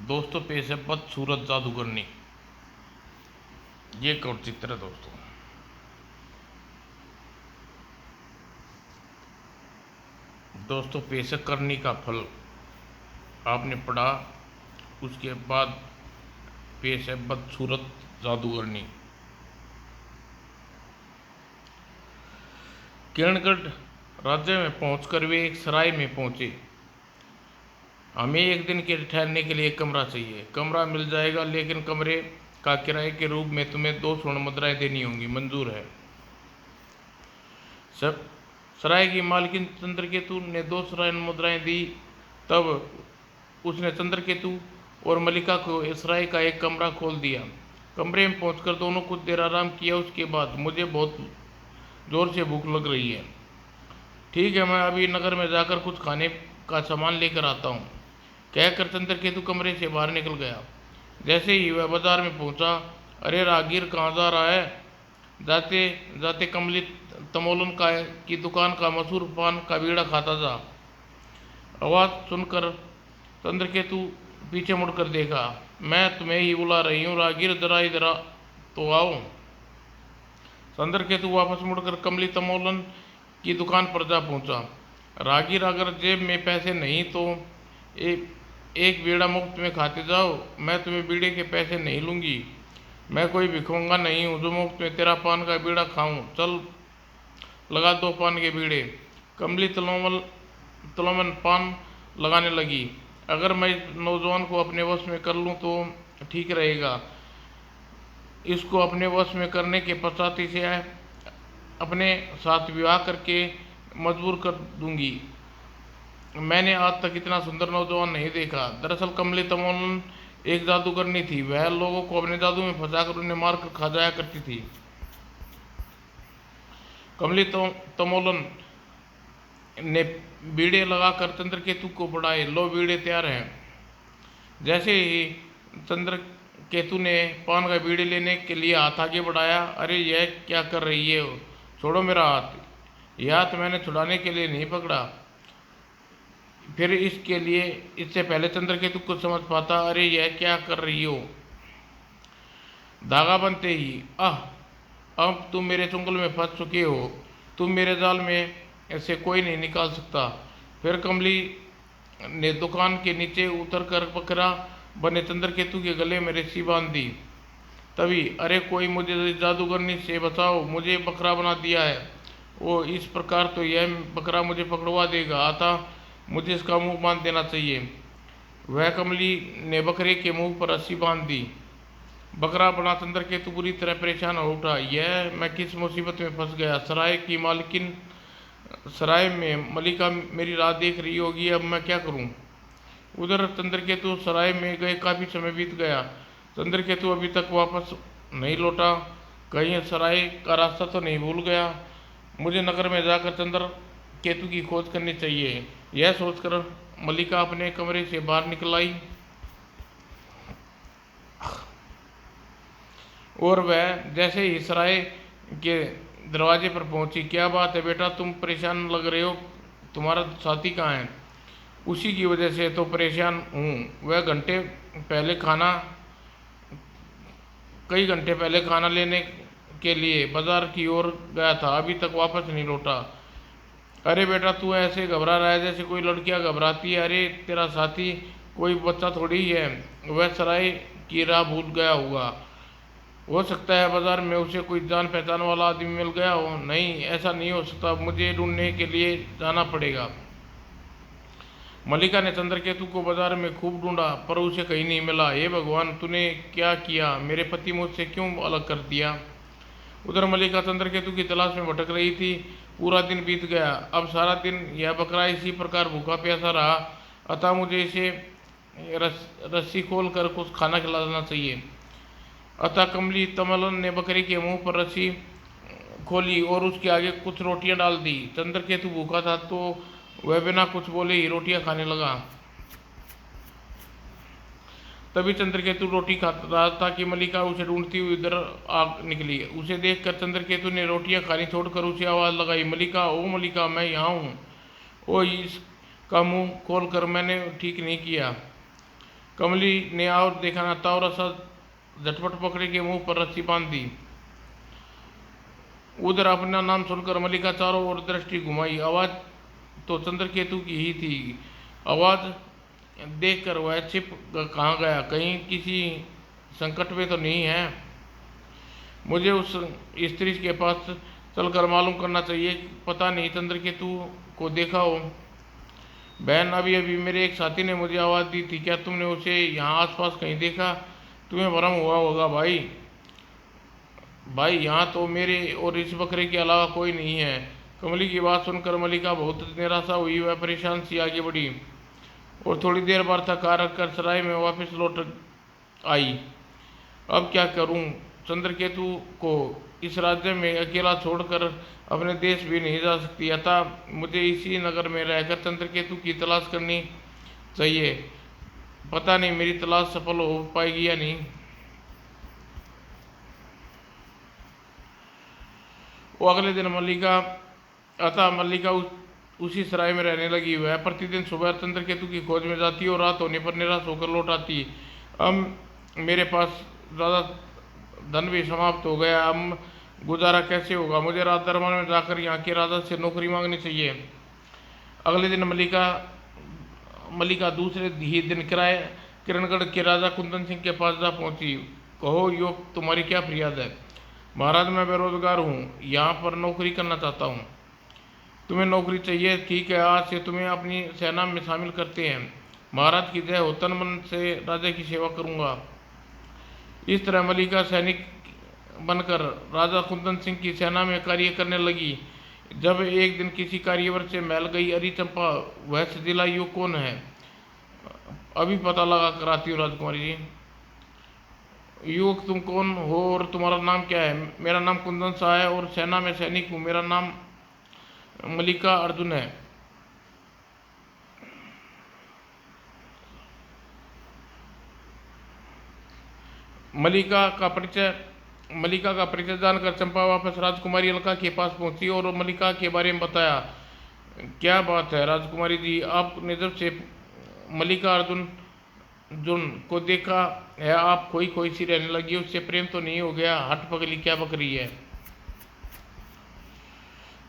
दोस्तों पेश है बदसूरत जादूगरनी। ये कौन चित्र है दोस्तों। दोस्तों पेश है करनी का फल। आपने पढ़ा, उसके बाद पेश है बदसूरत जादूगरनी। किरणगढ़ राज्य में पहुंचकर वे एक सराय में पहुंचे। हमें एक दिन के ठहरने के लिए एक कमरा चाहिए। कमरा मिल जाएगा, लेकिन कमरे का किराए के रूप में तुम्हें 2 स्वर्ण मुद्राएं देनी होंगी। मंजूर है। सब सराय की मालकिन चंद्रकेतु ने 2 स्वर्ण मुद्राएं दी। तब उसने चंद्रकेतु और मलिका को सराय का एक कमरा खोल दिया। कमरे में पहुंचकर दोनों कुछ देर आराम किया। उसके बाद, मुझे बहुत जोर से भूख लग रही है। ठीक है, मैं अभी नगर में जाकर कुछ खाने का सामान लेकर आता हूँ, कहकर चंद्रकेतु कमरे से बाहर निकल गया। जैसे ही वह बाजार में पहुंचा, अरे राहगीर, कहाँ जा रहा है? जाते जाते कमली तमोलन का की दुकान का मशहूर पान का बीड़ा खाता जा। आवाज़ सुनकर चंद्रकेतु पीछे मुड़कर देखा। मैं तुम्हें ही बुला रही हूँ राहगीर, जरा इधर तो आओ। चंद्रकेतु वापस मुड़कर कमली तमोलन की दुकान पर जा पहुंचा। राहगीर, अगर जेब में पैसे नहीं तो एक बीड़ा मुफ्त में खाते जाओ। मैं तुम्हें बीड़े के पैसे नहीं लूंगी। मैं कोई भिखमंगा नहीं हूँ जो मुफ्त में तेरा पान का बीड़ा खाऊं। चल, लगा 2 पान के बीड़े। कमली तलोमन पान लगाने लगी। अगर मैं नौजवान को अपने वश में कर लूँ तो ठीक रहेगा। इसको अपने वश में करने के पश्चात इसे अपने साथ विवाह करके मजबूर कर दूंगी। मैंने आज तक इतना सुंदर नौजवान नहीं देखा। दरअसल कमली तमोलन एक जादूगरनी थी। वह लोगों को अपने जादू में फंसाकर उन्हें मारकर खा जाया करती थी। कमली तमोलन ने बीड़े लगाकर चंद्रकेतु को बढ़ाए। लो, बीड़े तैयार हैं। जैसे ही चंद्रकेतु ने पान का बीड़े लेने के लिए हाथ आगे बढ़ाया, अरे यह क्या कर रही है? छोड़ो मेरा हाथ। यह हाथ मैंने छुड़ाने के लिए नहीं पकड़ा। फिर इससे पहले चंद्रकेतु कुछ समझ पाता, अरे यह क्या कर रही हो? धागा बनते ही, अब तुम मेरे चुंगल में फंस चुके हो। तुम मेरे जाल में से कोई नहीं निकाल सकता। फिर कमली ने दुकान के नीचे उतरकर बकरा बने चंद्रकेतु के गले में रस्सी बांध दी। तभी, अरे कोई मुझे जादूगरनी से बचाओ, मुझे बकरा बना दिया है। वो इस प्रकार तो यह बकरा मुझे पकड़वा देगा। अतः मुझे इसका मुंह बांध देना चाहिए। वह कमली ने बकरे के मुंह पर रस्सी बांध दी। बकरा बना चंद्रकेतु बुरी तरह परेशान हो उठा। यह मैं किस मुसीबत में फंस गया। सराय की मालकिन सराय में मलिका मेरी राह देख रही होगी। अब मैं क्या करूं? उधर चंद्रकेतु सराय में गए काफी समय बीत गया। चंद्रकेतु अभी तक वापस नहीं लौटा। कहीं सराय का रास्ता तो नहीं भूल गया। मुझे नगर में जाकर चंद्रकेतु की खोज करनी चाहिए। यह सोचकर मलिका अपने कमरे से बाहर निकल आई और वह जैसे ही सराय के दरवाजे पर पहुंची, क्या बात है बेटा, तुम परेशान लग रहे हो? तुम्हारा साथी कहाँ है? उसी की वजह से तो परेशान हूँ। वह कई घंटे पहले खाना लेने के लिए बाजार की ओर गया था, अभी तक वापस नहीं लौटा। अरे बेटा, तू ऐसे घबरा रहा है जैसे कोई लड़कियां घबराती है। अरे तेरा साथी कोई बच्चा थोड़ी ही है। वह सराय की राह भूल गया होगा। हो सकता है बाजार में उसे कोई जान पहचान वाला आदमी मिल गया हो। नहीं, ऐसा नहीं हो सकता। मुझे ढूंढने के लिए जाना पड़ेगा। मलिका ने चंद्रकेतु को बाजार में खूब ढूंढा, पर उसे कहीं नहीं मिला। हे भगवान, तूने क्या किया? मेरे पति मुझसे क्यों अलग कर दिया? उधर मलिका चंद्रकेतु की तलाश में भटक रही थी। पूरा दिन बीत गया। अब सारा दिन यह बकरा इसी प्रकार भूखा प्यासा रहा। अतः मुझे इसे रस्सी खोल कर कुछ खाना खिलाना चाहिए। अतः कमली तमलन ने बकरी के मुंह पर रस्सी खोली और उसके आगे कुछ रोटियां डाल दी। चंद्रकेतु भूखा था तो वह बिना कुछ बोले ही रोटियां खाने लगा। तभी चंद्रकेतु रोटी खा रहा था कि मलिका उसे ढूंढती हुई उधर आ निकली। उसे देखकर चंद्रकेतु ने रोटियां खानी छोड़कर उसे आवाज लगाई, मलिका, ओ मलिका, मैं यहाँ हूँ। ओ, इसका मुंह खोल कर, मैंने ठीक नहीं किया। कमली ने और देखा ना था और ऐसा झटपट पकड़े के मुंह पर रस्सी बांध दी। उधर अपना नाम सुनकर मलिका चारों ओर दृष्टि घुमाई। आवाज तो चंद्रकेतु की ही थी। आवाज देखकर वह छिप कहाँ गया, कहीं किसी संकट में तो नहीं है। मुझे उस स्त्री के पास चलकर मालूम करना चाहिए, पता नहीं चंद्रकेतु को देखा हो। बहन, अभी अभी मेरे एक साथी ने मुझे आवाज़ दी थी, क्या तुमने उसे यहाँ आसपास कहीं देखा? तुम्हें भ्रम हुआ होगा भाई। भाई, यहाँ तो मेरे और इस बकरे के अलावा कोई नहीं है। कमली की बात सुनकर मलिका बहुत निराशा हुई। वह परेशान सी आगे बढ़ी और थोड़ी देर बाद थका रखकर सराय में वापस लौट आई। अब क्या करूं? चंद्रकेतु को इस राज्य में अकेला छोड़कर अपने देश भी नहीं जा सकती, अतः मुझे इसी नगर में रहकर चंद्रकेतु की तलाश करनी चाहिए। पता नहीं मेरी तलाश सफल हो पाएगी या नहीं। वो अगले दिन मल्लिका उसी सराय में रहने लगी। वह प्रतिदिन सुबह चंद्रकेतु की खोज में जाती और रात होने पर निराश होकर लौट आती। अब मेरे पास ज़्यादा धन भी समाप्त हो गया, अब गुजारा कैसे होगा? मुझे राज दरबार में जाकर यहाँ के राजा से नौकरी मांगनी चाहिए। अगले दिन मल्लिका दूसरे ही दिन किरणगढ़ के राजा कुंदन सिंह के पास जा पहुंची। कहो योग, तुम्हारी क्या फरियाद है? महाराज, मैं बेरोजगार हूँ, यहाँ पर नौकरी करना चाहता हूँ। तुम्हें नौकरी चाहिए? ठीक है, आज से तुम्हें अपनी सेना में शामिल करते हैं। महाराज की जय हो, तन मन से राजा की सेवा करूँगा। इस तरह मल्लिका सैनिक बनकर राजा कुंदन सिंह की सेना में कार्य करने लगी। जब एक दिन किसी कार्यवर से महल गई, अरे चंपा, वह सजीला युग कौन है? अभी पता लगा कराती हूँ राजकुमारी जी। युवक, तुम कौन हो और तुम्हारा नाम क्या है? मेरा नाम कुंदन सा है और सेना में सैनिक हूँ। मेरा नाम मल्लिका अर्जुन है। मल्लिका का परिचय जानकर चंपा वापस राजकुमारी अलका के पास पहुंची और मल्लिका के बारे में बताया। क्या बात है राजकुमारी जी, आपने जब से मल्लिका अर्जुन जुन को देखा है आप खोई खोई सी रहने लगी, उससे प्रेम तो नहीं हो गया? हट पगली, क्या बकरी है?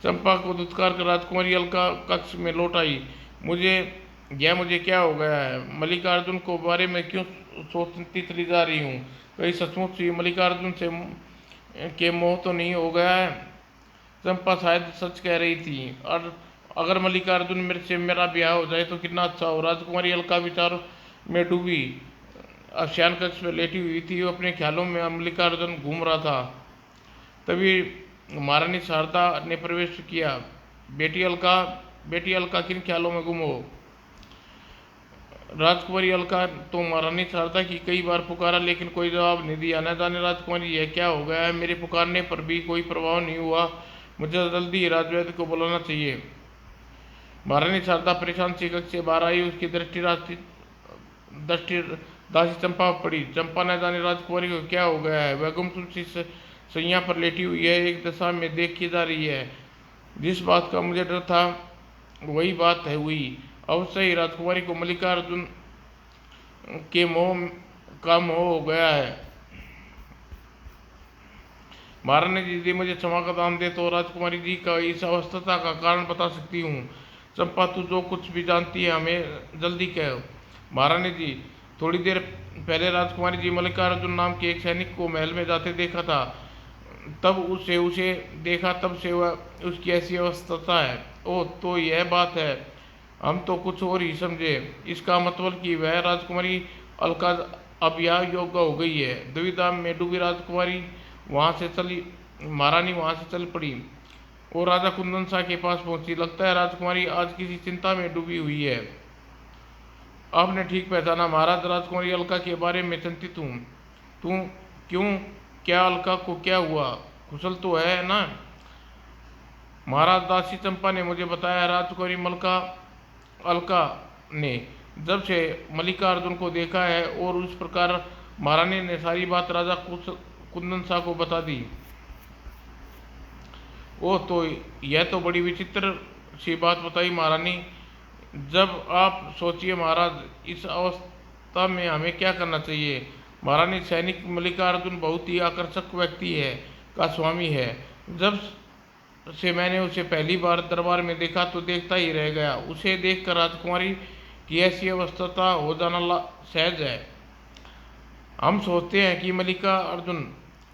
चंपा को दुत्कार कर राजकुमारी अलका कक्ष में लौट आई। मुझे क्या हो गया है? मल्लिका अर्जुन को बारे में क्यों सोचती चली जा रही हूँ? कहीं सचमुच ही मल्लिका अर्जुन से के मोह तो नहीं हो गया है? चंपा शायद सच कह रही थी। और अगर मल्लिका अर्जुन मेरा ब्याह हो जाए तो कितना अच्छा हो। राजकुमारी अलका विचार में डूबी शयन कक्ष में लेटी हुई थी। वो अपने ख्यालों में मल्लिका अर्जुन घूम रहा था। तभी महारानी शारदा ने प्रवेश किया। बेटी अलका, किन ख्यालों में गुम हो? राजकुमारी अलका तो महारानी शारदा की कई बार पुकारा लेकिन कोई जवाब नहीं दिया। न जाने राजकुमारी यह क्या हो गया है, मेरे पुकारने पर भी कोई प्रभाव नहीं हुआ। मुझे जल्दी राजवैद्य को बुलाना चाहिए। महारानी शारदा परेशान सी कक्ष से बाहर आई। उसकी दृष्टि दासी चंपा पड़ी। चंपा न जाने राजकुमारी को क्या हो गया है। वह गुमसुम सी सैया पर लेटी हुई है, एक दशा में देखी जा रही है। जिस बात का मुझे डर था वही बात है हुई। अवश्य ही राजकुमारी को मल्लिका अर्जुन के मोह हो गया है। महारानी जी, मुझे क्षमा का दान दे तो राजकुमारी जी का इस अवस्था का कारण बता सकती हूँ। चंपा, तू जो कुछ भी जानती है हमें जल्दी कहो। महारानी जी, थोड़ी देर पहले राजकुमारी जी मल्लिका अर्जुन नाम के एक सैनिक को महल में जाते देखा था। उसे देखा तब से वह उसकी ऐसी अवस्था है। ओह, तो यह बात है। हम तो कुछ और ही समझे। इसका मतलब कि वह राजकुमारी अलका अब यह योग्य हो गई है। दुविधा में डूबी राजकुमारी महारानी वहां से चल पड़ी और राजा कुंदन शाह के पास पहुंची। लगता है राजकुमारी आज किसी चिंता में डूबी हुई है। आपने ठीक पहचाना महाराज, राजकुमारी अलका के बारे में चिंतित हूँ। तू क्यों? क्या अलका को क्या हुआ? कुशल तो है ना? महाराज, दासी चंपा ने मुझे बताया राजकुमारी अलका ने जब से मल्लिका अर्जुन को देखा है और उस प्रकार महारानी ने सारी बात राजा कुंदन शाह को बता दी। ओह, तो यह तो बड़ी विचित्र सी बात बताई महारानी। जब आप सोचिए महाराज, अवस्था में हमें क्या करना चाहिए? महारानी, सैनिक मल्लिकार्जुन बहुत ही आकर्षक व्यक्ति है का स्वामी है। जब से मैंने उसे पहली बार दरबार में देखा तो देखता ही रह गया। उसे देखकर राजकुमारी की ऐसी अवस्था हो जाना सहज है। हम सोचते हैं कि मल्लिका अर्जुन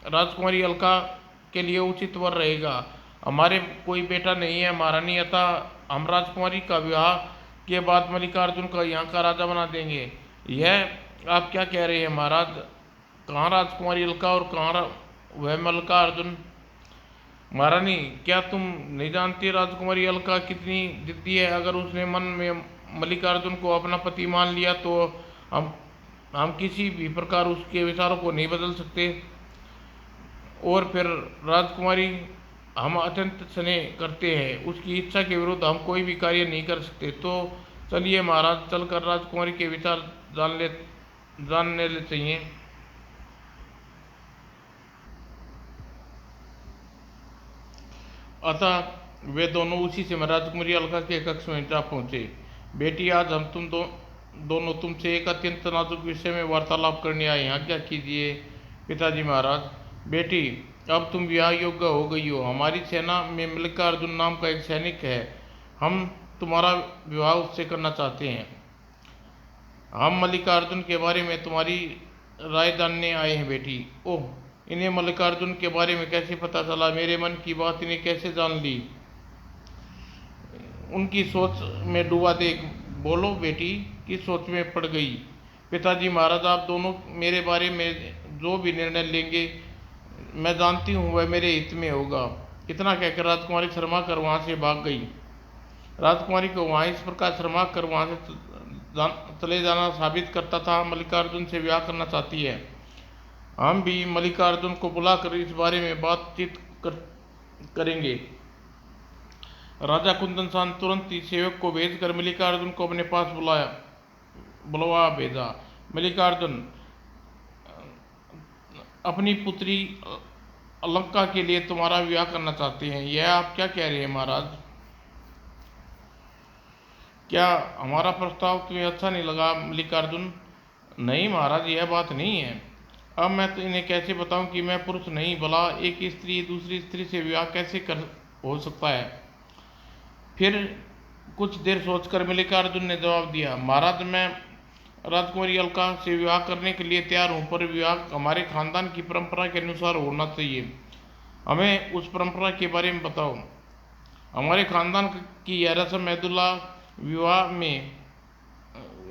राजकुमारी अलका के लिए उचित वर रहेगा। हमारे कोई बेटा नहीं है महारानी, अतः हम राजकुमारी का विवाह के बाद मल्लिका अर्जुन का यहाँ का राजा बना देंगे। यह आप क्या कह रहे हैं महाराज? कहाँ राजकुमारी अलका और कहाँ वह मल्लिका अर्जुन? महारानी, क्या तुम नहीं जानती राजकुमारी अलका कितनी जिद्दी है? अगर उसने मन में मल्लिकार्जुन को अपना पति मान लिया तो हम हम किसी भी प्रकार उसके विचारों को नहीं बदल सकते। और फिर राजकुमारी हम अत्यंत स्नेह करते हैं, उसकी इच्छा के विरुद्ध हम कोई भी कार्य नहीं कर सकते। तो चलिए महाराज, चलकर राजकुमारी के विचार जानने ले चाहिए। अतः वे दोनों उसी से राजकुमारी अलका के कक्ष में जा पहुंचे। बेटी, आज हम दोनों तुमसे एक अत्यंत नाजुक विषय में वार्तालाप करने आए हैं, आज्ञा कीजिए। पिताजी महाराज। बेटी, अब तुम विवाह योग्य हो गई हो। हमारी सेना में मल्लिकार्जुन नाम का एक सैनिक है, हम तुम्हारा विवाह उससे करना चाहते हैं। हम मल्लिकार्जुन के बारे में तुम्हारी राय जानने आए हैं बेटी। ओह, इन्हें मल्लिकार्जुन के बारे में कैसे पता चला? मेरे मन की बात इन्हें कैसे जान ली? उनकी सोच में डूबा देख। बोलो बेटी, किस सोच में पड़ गई? पिताजी महाराज, आप दोनों मेरे बारे में जो भी निर्णय लेंगे मैं जानती हूँ वह मेरे हित में होगा। इतना कहकर राजकुमारी शर्मा कर वहाँ से भाग गई। राजकुमारी को वहाँ इस प्रकार शर्मा कर वहाँ से चले जाना साबित करता था मल्लिकार्जुन से विवाह करना चाहती है। हम भी मल्लिकार्जुन को बुलाकर इस बारे में बातचीत करेंगे। राजा कुंदन तुरंत ही सेवक को भेजकर मल्लिकार्जुन को अपने पास बुलवा भेजा। मल्लिकार्जुन अपनी पुत्री अलंका के लिए तुम्हारा विवाह करना चाहते हैं, यह आप क्या कह रहे हैं महाराज? क्या हमारा प्रस्ताव तुम्हें अच्छा नहीं लगा मल्लिकार्जुन? नहीं महाराज, यह बात नहीं है। अब मैं तो इन्हें कैसे बताऊं कि मैं पुरुष नहीं, भला एक स्त्री दूसरी स्त्री से विवाह कैसे हो सकता है? फिर कुछ देर सोचकर मल्लिकार्जुन ने जवाब दिया, महाराज, मैं राजकुमारी अलका से विवाह करने के लिए तैयार हूँ, पर विवाह हमारे खानदान की परंपरा के अनुसार होना चाहिए। हमें उस परंपरा के बारे में बताओ। हमारे खानदान की यह रस्म है, दूल्हा विवाह में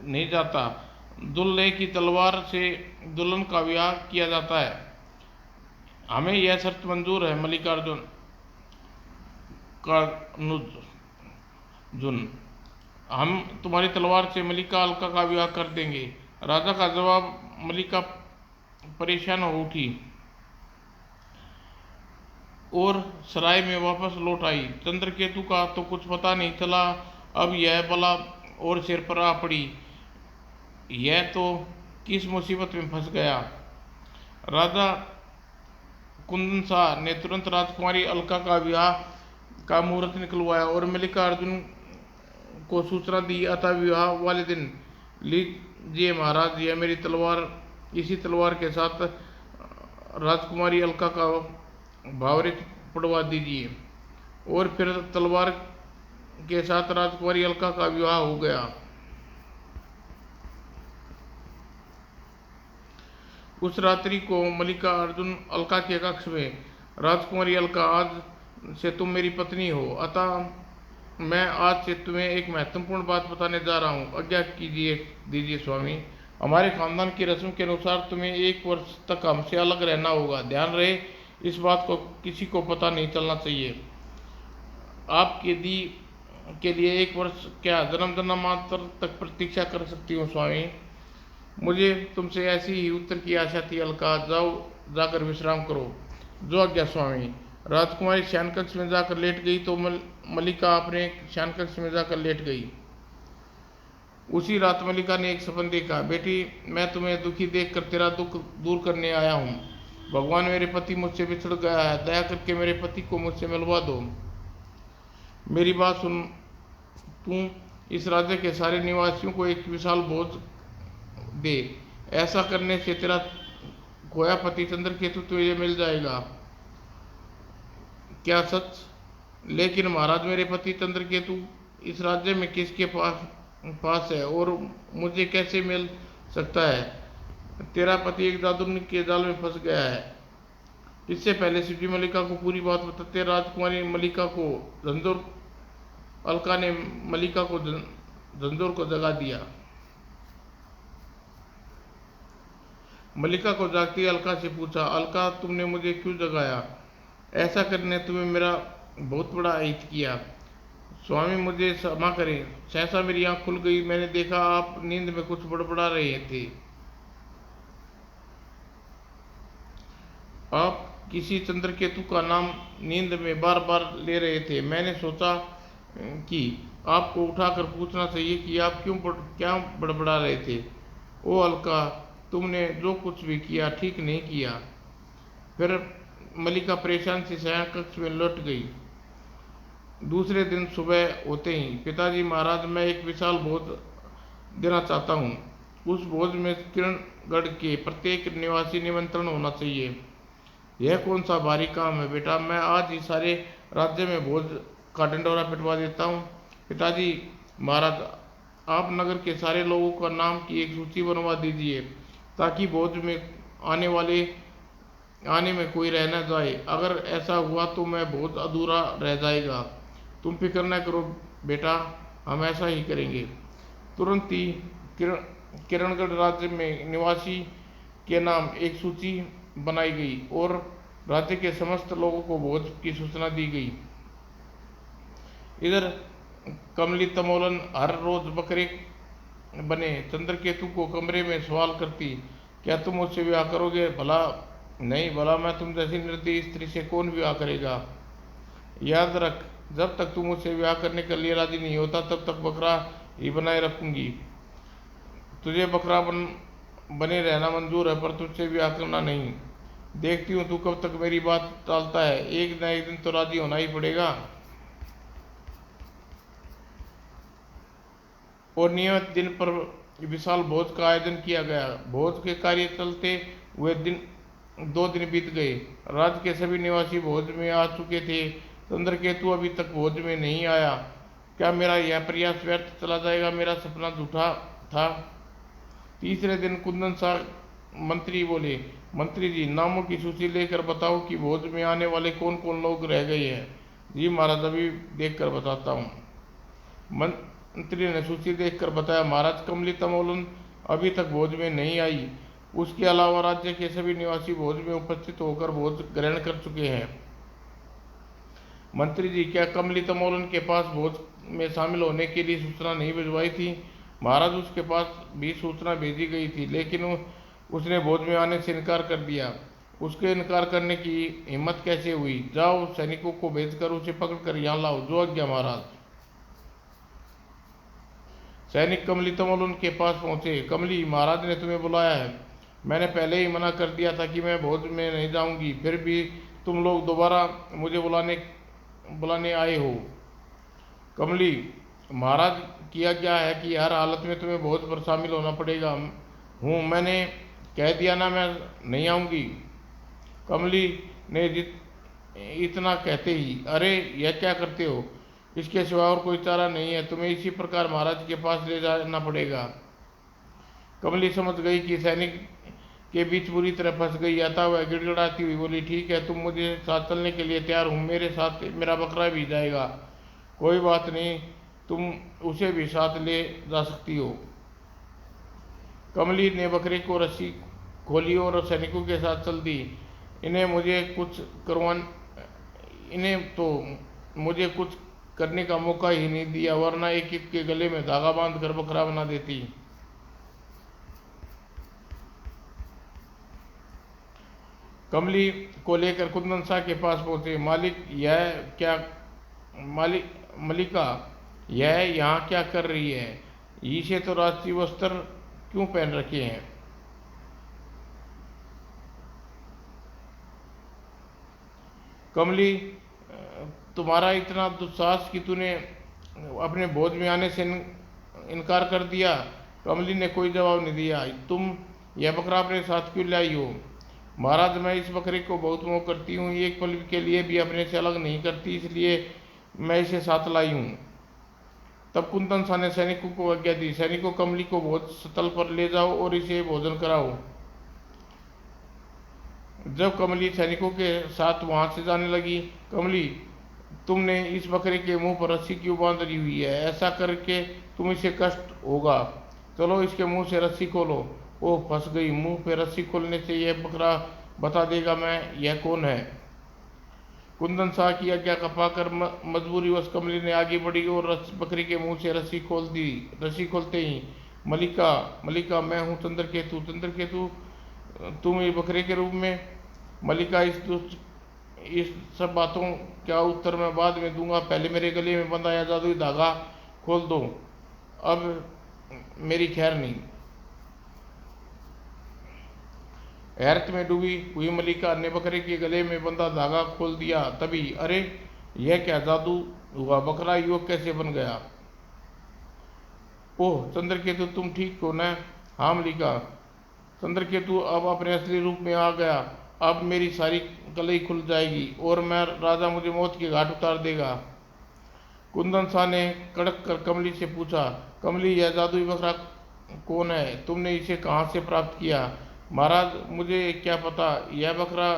नहीं जाता। दूल्हे की तलवार से दुल्हन का विवाह किया जाता है। हमें यह शर्त मंजूर है मल्लिकार्जुन जुन। हम तुम्हारी तलवार से मल्लिका अलका का विवाह कर देंगे। राजा का जवाब। मल्लिका परेशान हो उठी और सराय में वापस लौट आई। चंद्रकेतु का तो कुछ पता नहीं चला, अब यह बला और सिर पर आ पड़ी। यह तो किस मुसीबत में फंस गया। राजा कुंदन शाह ने तुरंत राजकुमारी अलका का विवाह का मुहूर्त निकलवाया और मल्लिकार्जुन को सूचना दी। अतः विवाह वाले दिन, लीजिए महाराज, यह मेरी तलवार, इसी तलवार के साथ राजकुमारी अलका का भावरित पड़वा दीजिए। और फिर तलवार के साथ राजकुमारी अलका का विवाह हो गया। उस रात्रि को मल्लिकार्जुन अलका के कक्ष में, राजकुमारी अलका, आज से तुम मेरी पत्नी हो, अतः मैं आज से तुम्हें एक महत्वपूर्ण बात बताने जा रहा हूँ, आज्ञा दीजिए स्वामी। हमारे खानदान की रस्म के अनुसार तुम्हें 1 वर्ष तक हमसे अलग रहना होगा। ध्यान रहे, इस बात को किसी को पता नहीं चलना चाहिए। आपके दी के लिए 1 वर्ष क्या, जन्म जन्मांतर तक प्रतीक्षा कर सकती हूँ स्वामी। मुझे तुमसे ऐसी ही उत्तर की आशा थी अलका। जाओ, जाकर विश्राम करो। जो आज्ञा स्वामी। राजकुमारी शयन कक्ष में जाकर लेट गई तो मल्लिका अपने शयन कक्ष में जाकर लेट गई। उसी रात मल्लिका ने एक सपन देखा। बेटी, मैं तुम्हें दुखी देखकर तेरा दुख दूर करने आया हूँ। भगवान, मेरे पति मुझसे बिछड़ गया है, दया करके मेरे पति को मुझसे मिलवा दो। मेरी बात सुन, तू इस राज्य के सारे निवासियों को एक विशाल भोज दे। ऐसा करने से तेरा खोया पति चंद्रकेतु तुझे मिल जाएगा। क्या सच? लेकिन महाराज, मेरे पति चंद्रकेतु इस राज्य में किसके पास पास है और मुझे कैसे मिल सकता है? तेरा पति एक जादूगर के जाल में फंस गया है। इससे पहले शिवजी मलिका को पूरी बात बताते राजकुमारी मलिका को झंझोर अलका ने मलिका को झंझोर को जगा दिया। मलिका को जागती अलका से पूछा, अलका, तुमने मुझे क्यों जगाया? ऐसा करने तुम्हें मेरा बहुत बड़ा अहित किया। स्वामी, मुझे क्षमा करें। सहसा मेरी आंख खुल गई। मैंने देखा आप नींद में कुछ बड़बड़ा रहे थे। आप किसी चंद्रकेतु का नाम नींद में बार बार ले रहे थे। मैंने सोचा कि आपको उठाकर पूछना चाहिए कि आप क्या बड़बड़ा रहे थे। ओ अलका, तुमने जो कुछ भी किया ठीक नहीं किया। फिर मलिका परेशान सी शयन कक्ष में लौट गई। दूसरे दिन सुबह होते ही, पिताजी महाराज, मैं एक विशाल भोज देना चाहता हूँ। उस भोज में किरणगढ़ के प्रत्येक निवासी निमंत्रण होना चाहिए। यह कौन सा भारी काम है बेटा? मैं आज ही सारे राज्य में भोज का ढिंढोरा पिटवा देता हूँ। पिताजी महाराज, आप नगर के सारे लोगों का नाम की एक सूची बनवा दीजिए, ताकि भोज में आने में कोई रह न जाए। अगर ऐसा हुआ तो मैं भोज अधूरा रह जाएगा। तुम फिक्र न करो बेटा, हम ऐसा ही करेंगे। तुरंत ही किरणगढ़ राज्य में निवासी के नाम एक सूची बनाई गई और राज्य के समस्त लोगों को भोज की सूचना दी गई। इधर कमली तमोलन हर रोज बकरे बने चंद्रकेतु को कमरे में सवाल करती, क्या तुम मुझसे विवाह करोगे? भला नहीं, भला मैं तुम जैसी निर्दयी स्त्री से कौन विवाह करेगा? याद रख, जब तक तू मुझसे विवाह करने के लिए राजी नहीं होता तब तक बकरा ही बनाए रखूंगी। तुझे बकरा बने रहना मंजूर है, पर तुझसे विवाह करना नहीं। देखती हूँ तू कब तक मेरी बात टालता है। एक न एक दिन तो राजी होना ही पड़ेगा। और नियमित दिन पर विशाल भोज का आयोजन किया गया। भोज के कार्य चलते हुए 2 दिन बीत गए। राज्य के सभी निवासी भोज में आ चुके थे। चंद्रकेतु अभी तक भोज में नहीं आया। क्या मेरा यह प्रयास व्यर्थ चला जाएगा? मेरा सपना झूठा था। तीसरे दिन कुंदन शाह मंत्री बोले, मंत्री जी, नामों की सूची लेकर बताओ कि भोज में आने वाले कौन कौन लोग रह गए हैं। जी महाराज, अभी देख कर बताता हूँ। मंत्री ने सूची देखकर बताया, महाराज, कमली तमोलन अभी तक भोज में नहीं आई। उसके अलावा राज्य के सभी निवासी भोज में उपस्थित होकर भोज ग्रहण कर चुके हैं। मंत्री जी, क्या कमली तमोलन के पास भोज में शामिल होने के लिए सूचना नहीं भिजवाई थी? महाराज, उसके पास भी सूचना भेजी गई थी, लेकिन उसने भोज में आने से इनकार कर दिया। उसके इनकार करने की हिम्मत कैसे हुई? जाओ, सैनिकों को भेजकर उसे पकड़कर यहाँ लाओ। जो आज्ञा महाराज। सैनिक कमली तमोलन के पास पहुंचे। कमली, महाराज ने तुम्हें बुलाया है। मैंने पहले ही मना कर दिया था कि मैं भोज में नहीं जाऊंगी, फिर भी तुम लोग दोबारा मुझे बुलाने आए हो। कमली, महाराज की आज्ञा है कि हर हालत में तुम्हें भोज पर शामिल होना पड़ेगा। मैंने कह दिया ना, मैं नहीं आऊंगी। कमली ने इतना कहते ही, अरे यह क्या करते हो? इसके सिवा और कोई चारा नहीं है, तुम्हें इसी प्रकार महाराज के पास ले जाना पड़ेगा। कमली समझ गई कि सैनिक के बीच बुरी तरह फंस गई। आता हुआ गिड़गिड़ाती हुई बोली, ठीक है, तुम मुझे साथ चलने के लिए तैयार हूँ। मेरे साथ मेरा बकरा भी जाएगा। कोई बात नहीं, तुम उसे भी साथ ले जा सकती हो। कमली ने बकरे को रस्सी खोली और सैनिकों के साथ चल दी। इन्हें तो मुझे कुछ करने का मौका ही नहीं दिया, वरना एक एक के गले में धागा बांध कर बकरा बना देती। कमली को लेकर कुंदन शाह के पास पहुंचे। मलिका, यह यहाँ क्या कर रही है? इसे तो राष्ट्रीय वस्त्र क्यों पहन रखे हैं? कमली, तुम्हारा इतना दुस्साहस कि तूने अपने भोज में आने से इनकार कर दिया। कमली ने कोई जवाब नहीं दिया। तुम यह बकरा अपने साथ क्यों लाई हो? महाराज, मैं इस बकरे को बहुत मोह करती हूँ, एक पल के लिए भी अपने से अलग नहीं करती, इसलिए मैं इसे साथ लाई हूँ। तब कुंदन शाह ने सैनिकों को आज्ञा दी, सैनिकों, कमली को भोज स्थल पर ले जाओ और इसे भोजन कराओ। जब कमली सैनिकों के साथ वहां से जाने लगी, कमली, तुमने इस बकरे के मुंह पर रस्सी क्यों बांध ली हुई है? ऐसा करके तुम इसे कष्ट होगा। चलो इसके मुंह से रस्सी खोलो। ओह, फंस गई। मुंह पे रस्सी खोलने से यह बकरा बता देगा मैं यह कौन है। कुंदन शाह की आज्ञा का पाकर मजबूरीवश कमली ने आगे बढ़ी और बकरी के मुंह से रस्सी खोल दी। रस्सी खोलते ही, मलिका, मलिका, मैं हूँ चंद्रकेतु। चंद्रकेतु, तुम ये बकरे के रूप में? मलिका, इस सब बातों का उत्तर मैं बाद में दूंगा, पहले मेरे गले में बंधा जादुई धागा खोल दो। अब मेरी खैर नहीं। हैरत में डूबी हुई मलिका ने बकरे के गले में बंधा धागा खोल दिया। तभी, अरे, यह क्या जादू हुआ? बकरा युवक कैसे बन गया? ओह चंद्रकेतु, तुम ठीक हो ना? हाँ मलिका। चंद्रकेतु अब अपने असली रूप में आ गया। अब मेरी सारी कलई खुल जाएगी और मैं राजा मुझे मौत के घाट उतार देगा। कुंदन शाह ने कड़क कर कमली से पूछा, कमली, यह जादुई बकरा कौन है? तुमने इसे कहाँ से प्राप्त किया? महाराज, मुझे क्या पता, यह बकरा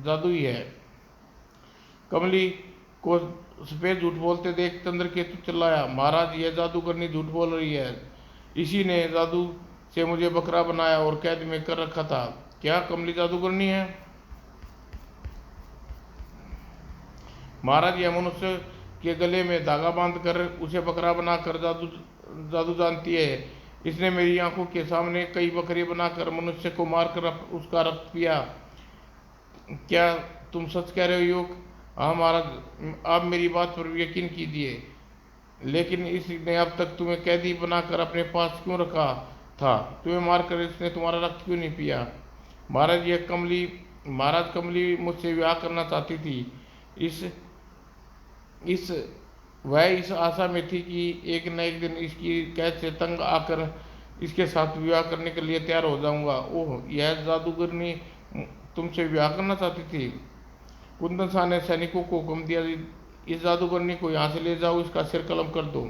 जादुई है। कमली को सफेद झूठ बोलते देख चंद्रकेतु चिल्लाया, महाराज, यह जादूगरनी झूठ बोल रही है। इसी ने जादू से मुझे बकरा बनाया और कैद में कर रखा था। क्या कमली जादूगरनी है? महाराज, यह मनुष्य के गले में धागा बांधकर उसे बकरा बनाकर जादू जादू जानती है। इसने मेरी आंखों के सामने कई बकरे बनाकर मनुष्य को मारकर उसका रक्त पिया। क्या तुम सच कह रहे हो युवक? हाँ महाराज, आप मेरी बात पर यकीन कीजिए। लेकिन इसने अब तक तुम्हें कैदी बनाकर अपने पास क्यों रखा था? तुम्हें मारकर इसने तुम्हारा रक्त क्यों नहीं पिया? महाराज, कमली मुझसे विवाह करना चाहती थी। इस इस वह इस आशा में थी कि एक न एक दिन इसकी कैद से तंग आकर इसके साथ विवाह करने के लिए तैयार हो जाऊंगा। ओह, यह जादूगरनी तुमसे विवाह करना चाहती थी? कुंदन शाह ने सैनिकों को हुक्म दिया, इस जादूगरनी को यहाँ से ले जाओ, इसका सिर कलम कर दो।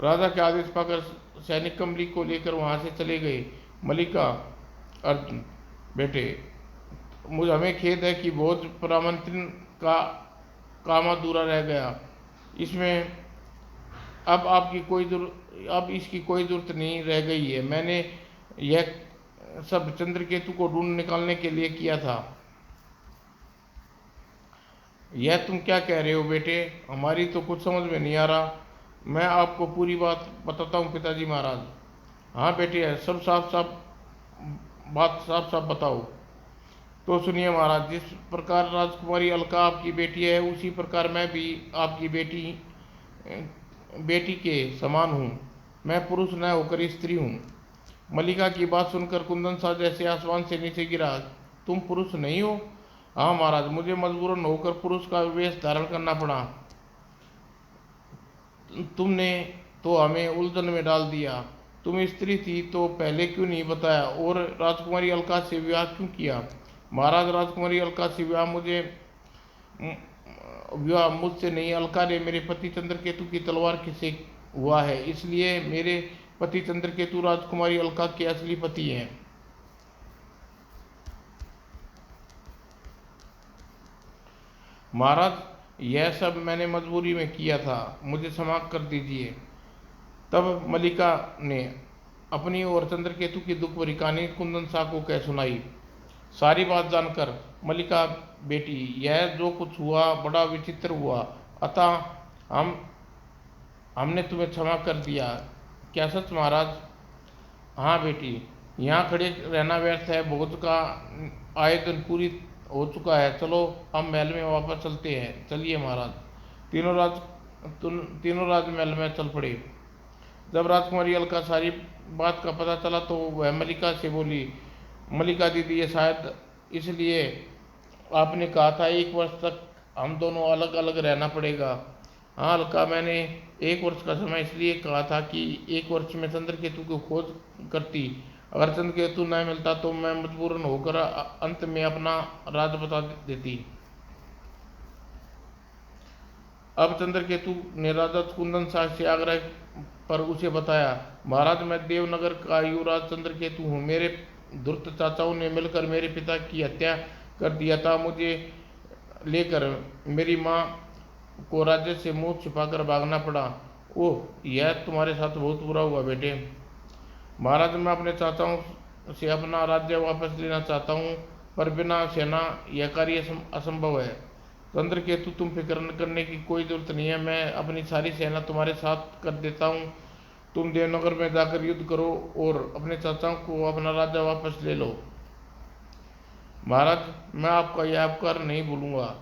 राजा के आदेश पाकर सैनिक कमली को लेकर वहाँ से चले गए। मलिका, अर्जुन, बेटे, मुझे हमें खेद है कि भोज परामंत्रण का काम अधूरा रह गया। इसमें अब इसकी कोई जरूरत नहीं रह गई है। मैंने यह सब चंद्रकेतु को ढूंढ निकालने के लिए किया था। यह तुम क्या कह रहे हो बेटे? हमारी तो कुछ समझ में नहीं आ रहा। मैं आपको पूरी बात बताता हूँ पिताजी महाराज। हाँ बेटे, सब साफ साफ बताओ। तो सुनिए महाराज, जिस प्रकार राजकुमारी अलका आपकी बेटी है, उसी प्रकार मैं भी आपकी बेटी के समान हूँ। मैं पुरुष न होकर स्त्री हूँ। मलिका की बात सुनकर कुंदन शाह जैसे आसमान से नीचे गिरा। तुम पुरुष नहीं हो? हाँ महाराज, मुझे मजबूरन होकर पुरुष का वेश धारण करना पड़ा। तुमने तो हमें उलझन में डाल दिया। तुम स्त्री थी तो पहले क्यों नहीं बताया, और राजकुमारी अलका से विवाह क्यों किया? महाराज, राजकुमारी अलका से विवाह मुझसे नहीं, अलका ने मेरे पति चंद्रकेतु की तलवार से हुआ है। इसलिए मेरे पति चंद्रकेतु राजकुमारी अलका के असली पति हैं। महाराज, यह सब मैंने मजबूरी में किया था, मुझे क्षमा कर दीजिए। तब मलिका ने अपनी और चंद्रकेतु की दुख भरी कहानी कुंदन शाह को कह सुनाई। सारी बात जानकर मलिका, बेटी, यह जो कुछ हुआ बड़ा विचित्र हुआ, अतः हमने तुम्हें क्षमा कर दिया। क्या सच महाराज? हाँ बेटी, यहाँ खड़े रहना व्यर्थ है। भोज का आयोजन पूरी हो चुका है। चलो हम महल में वापस चलते हैं। चलिए महाराज। तीनों राज महल में चल पड़े। जब राजकुमारी अलका सारी बात का पता चला तो वह मलिका से बोली, मलिका दीदी, ये शायद इसलिए आपने कहा था 1 वर्ष तक हम दोनों अलग अलग रहना पड़ेगा। हाँ हल्का, मैंने 1 वर्ष का समय इसलिए कहा था कि 1 वर्ष में चंद्रकेतु की खोज करती। अगर चंद्रकेतु न मिलता तो मैं मजबूरन होकर अंत में अपना राज बता देती। अब चंद्रकेतु ने राजा कुंदन शाह से आग्रह पर उसे बताया, महाराज मैं देवनगर का युवराज चंद्रकेतु हूँ। मेरे धूर्त चाचाओं ने मिलकर मेरे पिता की हत्या कर दिया था। मुझे लेकर मेरी माँ को राज्य से मुंह छिपाकर भागना पड़ा। ओह, यह तुम्हारे साथ बहुत बुरा हुआ बेटे। महाराज मैं अपने चाचाओं से अपना राज्य वापस लेना चाहता हूँ, पर बिना सेना यह कार्य असंभव है। चंद्रकेतु तुम फिक्र करने की कोई जरूरत नहीं है, मैं अपनी सारी सेना तुम्हारे साथ कर देता हूँ। तुम देवनगर में जाकर युद्ध करो और अपने चाचाओं को अपना राज्य वापस ले लो। महाराज मैं आपका यह उपकार नहीं भूलूंगा।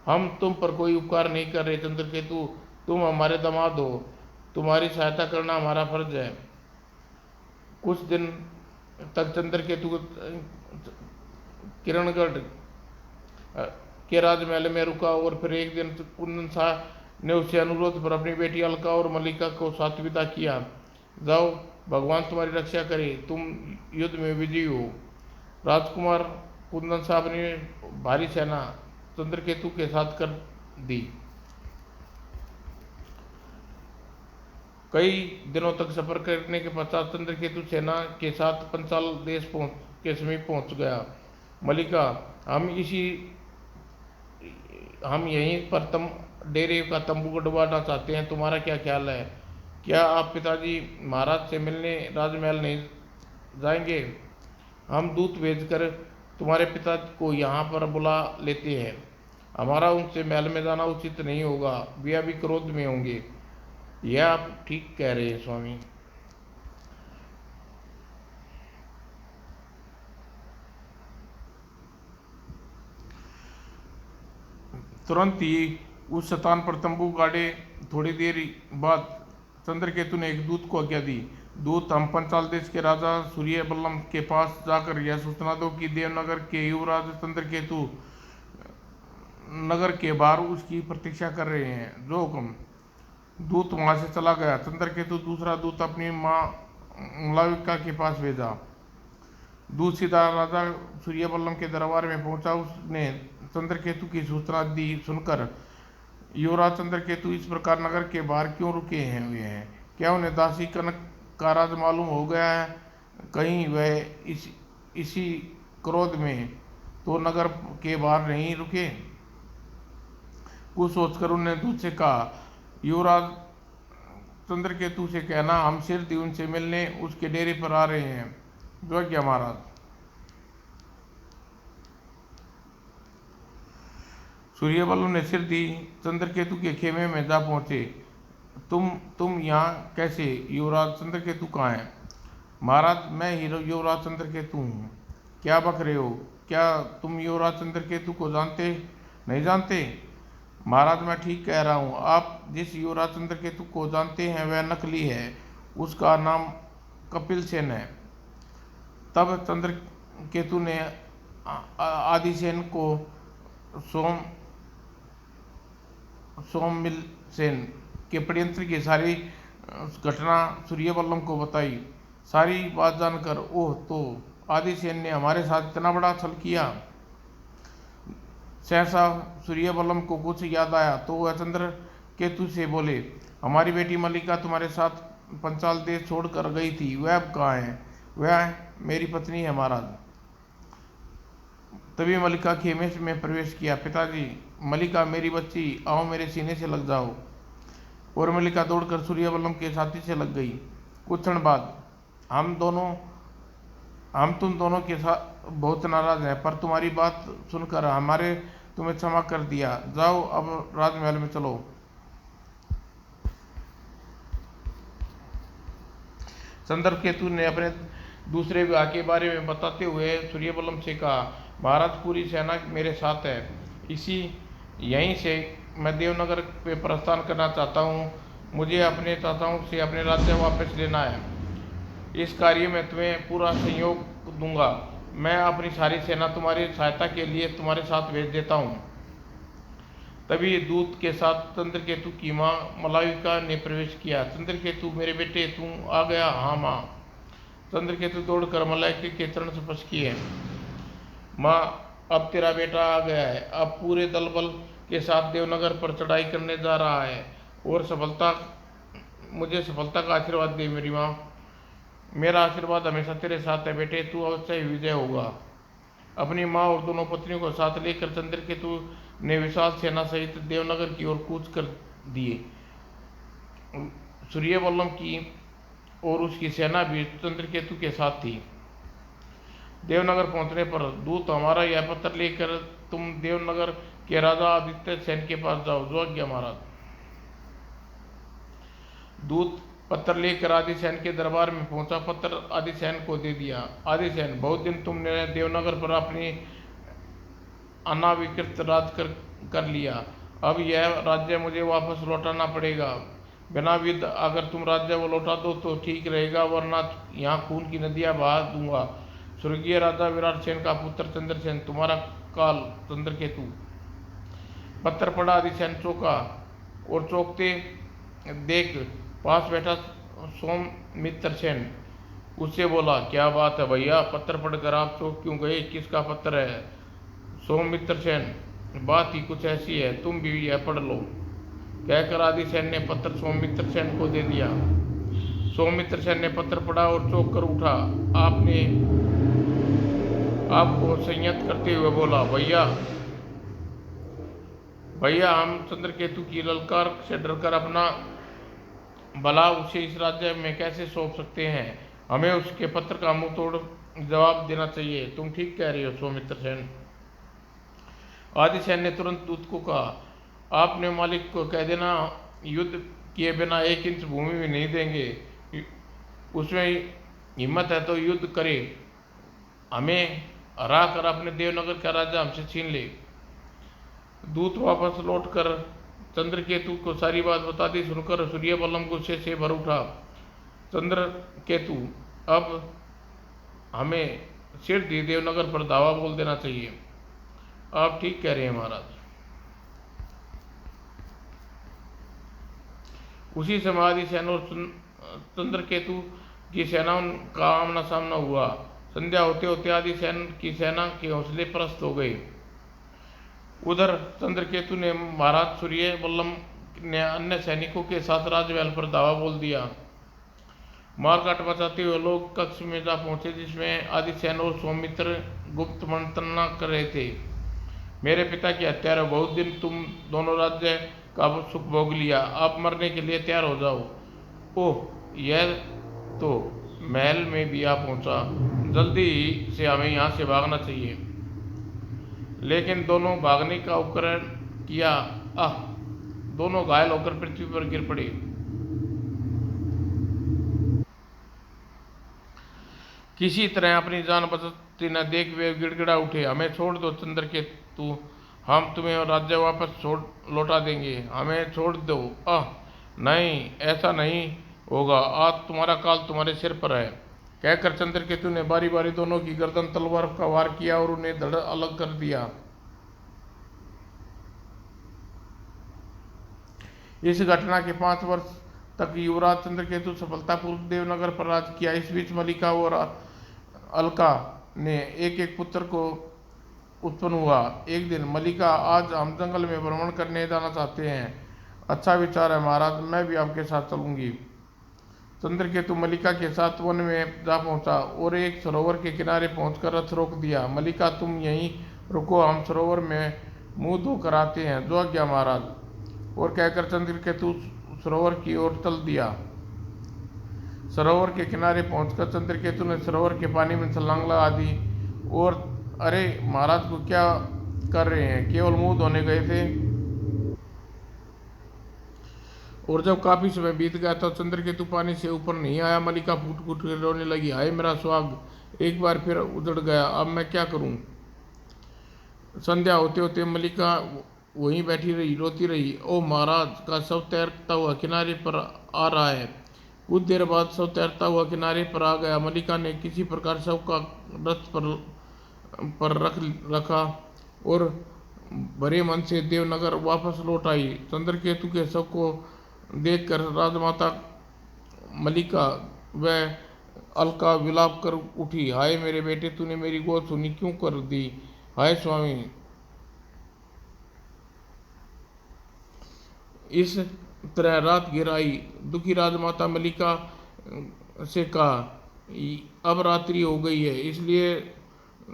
हम तुम पर कोई उपकार नहीं कर रहे चंद्रकेतु, तुम हमारे दामाद हो, तुम्हारी सहायता करना हमारा फर्ज है। कुछ दिन तक चंद्रकेतु किरणगढ़ के राजमहल में रुका और फिर एक दिन कुंदन शाह ने उससे अनुरोध पर अपनी बेटी अलका और मलिका को साथ विदा किया। जाओ, भगवान तुम्हारी रक्षा करे, तुम युद्ध में विजयी हो। राजकुमार कुंदन साहब ने भारी सेना चंद्रकेतु के साथ कर दी। कई दिनों तक सफर करने के पश्चात चंद्रकेतु सेना के साथ पंचाल देश के समीप पहुंच गया। मलिका, हम यहीं पर डेरे का तंबू गड़वाना चाहते हैं, तुम्हारा क्या ख्याल है? क्या आप पिताजी महाराज से मिलने राजमहल नहीं जाएंगे? हम दूत भेजकर तुम्हारे पिता को यहाँ पर बुला लेते हैं। हमारा उनसे महल में जाना उचित नहीं होगा, वे अभी क्रोध में होंगे। यह आप ठीक कह रहे हैं स्वामी। तुरंत ही उस स्थान पर तंबू गाड़े। थोड़ी देर बाद चंद्रकेतु ने एक दूत को आज्ञा दी, दूत हम पंचाल देश के राजा सूर्यबल्लम के पास जाकर यह सूचना दो कि देवनगर के युवराज चंद्रकेतु नगर के बाहर उसकी प्रतीक्षा कर रहे हैं। जो हुक्म। दूत वहां से चला गया। चंद्रकेतु दूसरा दूत अपनी माँ मलाविका के पास भेजा। दूत सीधा राजा सूर्यबल्लम के दरबार में पहुंचा। उसने चंद्रकेतु की सूचना दी सुनकर, युवराज चंद्रकेतु इस प्रकार नगर के बाहर क्यों रुके हुए हैं? क्या उन्हें दासी कनक का राज मालूम हो गया है? कहीं वह इसी क्रोध में तो नगर के बाहर नहीं रुके? कुछ सोचकर उन्होंने दूत से कहा, युवराज चंद्रकेतु से कहना हम सिरदी उनसे मिलने उसके डेरे पर आ रहे हैं। जो क्या महाराज। सूर्यबल्लम ने सिर दी। चंद्रकेतु के खेमे में जा पहुंचे। तुम यहाँ कैसे? युवराज चंद्रकेतु कहाँ है? महाराज मैं ही युवराज चंद्रकेतु हूँ। क्या बक रहे हो? क्या तुम युवराज चंद्रकेतु को नहीं जानते? महाराज मैं ठीक कह रहा हूँ। आप जिस युवराज चंद्रकेतु को जानते हैं वह नकली है। उसका नाम कपिल सेन है। तब चंद्रकेतु ने आदिसेन को सोममिल सेन के षड्यंत्र की सारी घटना सूर्यबल्लम को बताई। सारी बात जानकर, ओह, तो आदिसेन ने हमारे साथ इतना बड़ा छल किया। सहसा सूर्यबल्लम को कुछ याद आया तो वह चंद्रकेतु से बोले, हमारी बेटी मलिका तुम्हारे साथ पंचाल देश छोड़कर गई थी, वह अब कहाँ है? वह मेरी पत्नी है महाराज। तभी मलिका खेमे में प्रवेश किया। पिताजी, मलिका मेरी बच्ची, आओ मेरे सीने से लग जाओ। और मलिका दौड़कर सूर्यबल्लम के साथी से लग गई। कुछ क्षण बाद, हम तुम दोनों के साथ बहुत नाराज हैं, पर तुम्हारी बात सुनकर हमारे तुम्हें क्षमा कर दिया। जाओ अब राजमहल में चलो। चंद्रकेतु ने अपने दूसरे विवाह के बारे में बताते हुए सूर्यबल्लम से कहा, महाराज पूरी सेना मेरे साथ है। यहीं से मैं देवनगर पे प्रस्थान करना चाहता हूँ। मुझे अपने चाचाओं से अपने राज्य वापस लेना है। इस कार्य में तुम्हें पूरा सहयोग दूंगा। मैं अपनी सारी सेना तुम्हारी सहायता के लिए तुम्हारे साथ भेज देता हूँ। तभी दूत के साथ चंद्रकेतु की माँ मलाविका ने प्रवेश किया। चंद्रकेतु, मेरे बेटे तू आ गया? हाँ माँ। चंद्रकेतु दौड़कर मलाइका के चरण स्पर्श किए। माँ, अब तेरा बेटा आ गया है। अब पूरे दल बल के साथ देवनगर पर चढ़ाई करने जा रहा है और मुझे सफलता का आशीर्वाद दे मेरी माँ। मेरा आशीर्वाद हमेशा तेरे साथ है बेटे, तू अवश्य ही विजय होगा। अपनी माँ और दोनों पत्नियों को साथ लेकर चंद्रकेतु ने विशाल सेना सहित देवनगर की ओर कूच कर दिए। सूर्यबल्लम की और उसकी सेना भी चंद्रकेतु के साथ थी। देवनगर पहुंचने पर दूत, हमारा यह पत्र लेकर तुम देवनगर के राजा आदित्य सेन के पास जाओ। जो आज्ञा महाराज। दूत पत्र लेकर आदिसेन के दरबार में पहुंचा। पत्र आदिसेन को दे दिया। आदिसेन, बहुत दिन तुमने देवनगर पर अपनी अनाविकृत राज कर लिया। अब यह राज्य मुझे वापस लौटाना पड़ेगा। बिना युद्ध अगर तुम राज्य को लौटा दो तो ठीक रहेगा, वरना यहाँ खून की नदियाँ बहा दूंगा। स्वर्गीय राजा विराट सेन का पुत्र चंद्रसेन, तुम्हारा काल। चंद्रकेतु। पत्र पढ़ा। आदिसेन चौंका और चौंकते देख पास बैठा सौमित्र सेन उससे बोला, क्या बात है भैया, पत्र पढ़कर आप चौंक क्यों गए? किसका पत्र है? सौमित्र सेन, बात ही कुछ ऐसी है, तुम भी यह पढ़ लो। कहकर आदिसेन ने पत्र सौमित्र सेन को दे दिया। सौमित्र सेन ने पत्र पढ़ा और चौंक कर उठा। आपको संयत करते हुए बोला, भैया हम चंद्रकेतु की ललकार से डरकर अपना भला उसे इस राज्य में कैसे सौंप सकते हैं? हमें उसके पत्र का मुंह तोड़ जवाब देना चाहिए। तुम ठीक कह रही हो सौमित्र सेन। आदिसेन ने तुरंत दूत को कहा, आपने मालिक को कह देना, युद्ध किए बिना 1 इंच भूमि में नहीं देंगे। उसमें हिम्मत है तो युद्ध करे, हमें हरा कर अपने देवनगर का राजा हमसे छीन ले। दूत वापस लौटकर चंद्रकेतु को सारी बात बता दी। सुनकर सूर्यबल्लम गुस्से से भर उठा। चंद्रकेतु, अब हमें सीधे देवनगर पर दावा बोल देना चाहिए। आप ठीक कह रहे हैं महाराज। उसी समय आदिसेन और चंद्रकेतु की सेनाओं का आमना सामना हुआ। संध्या होते होते आदिसेन की सेना के हौसले पस्त हो गए। उधर चंद्रकेतु ने महाराज सूर्यबल्लम ने अन्य सैनिकों के साथ राजमहल पर दावा बोल दिया। मारकाट मचाते हुए लोग कक्ष में जा पहुंचे जिसमें आदिसेन और सौमित्र गुप्त मंत्रणा कर रहे थे। मेरे पिता की हत्या है, बहुत दिन तुम दोनों राज्य का सुख भोग लिया, अब मरने के लिए तैयार हो जाओ। ओह, यह तो महल में भी आ पहुंचा। जल्दी से हमें यहाँ से भागना चाहिए। लेकिन दोनों भागने का उपकरण किया। दोनों घायल होकर पृथ्वी पर गिर पड़े। किसी तरह अपनी जान बचती न देख वे गिड़गिड़ा उठे, हमें छोड़ दो चंद्रकेतु, हम तुम्हें राज्य वापस लौटा देंगे, हमें छोड़ दो। नहीं, ऐसा नहीं होगा, आज तुम्हारा काल तुम्हारे सिर पर है। कहकर चंद्रकेतु ने बारी बारी दोनों की गर्दन तलवार का वार किया और उन्हें धड़ अलग कर दिया। इस घटना के 5 वर्ष तक युवराज चंद्रकेतु सफलतापूर्वक देवनगर पर राज किया। इस बीच मलिका और अलका ने एक एक पुत्र को उत्पन्न हुआ। एक दिन मलिका, आज हम जंगल में भ्रमण करने जाना चाहते हैं। अच्छा विचार है महाराज, मैं भी आपके साथ चलूंगी। चंद्रकेतु मलिका के साथ वन में जा पहुंचा और एक सरोवर के किनारे पहुंचकर रथ रोक दिया। मलिका, तुम यहीं रुको, हम सरोवर में मुंह धोकर आते हैं। जो आज्ञा महाराज। और कहकर चंद्रकेतु सरोवर की ओर चल दिया। सरोवर के किनारे पहुंचकर चंद्रकेतु ने सरोवर के पानी में छलांग लगा दी और अरे महाराज को क्या कर रहे हैं, केवल मुंह धोने गए थे। और जब काफी समय बीत गया तो चंद्रकेतु पानी से ऊपर नहीं आया। मलिका फूट फूट कर रोने लगी, हाय मेरा सुहाग, एक बार फिर उजड़ गया, अब मैं क्या करूं। संध्या होते होते मलिका वहीं बैठी रही, रोती रही। ओ महाराज का शव तैरता हुआ किनारे पर आ रहा है। कुछ देर बाद शव तैरता हुआ किनारे पर आ गया। मलिका ने किसी प्रकार शव का रथ पर रखा और भरे मन से देवनगर वापस लौट आई। चंद्रकेतु के शव को देखकर राजमाता मलिका व अलका विलाप कर उठी। हाय मेरे बेटे, तूने मेरी गोद सुनी क्यों कर दी? हाय स्वामी। इस तरह रात गिर आई। दुखी राजमाता मलिका से कहा, अब रात्रि हो गई है, इसलिए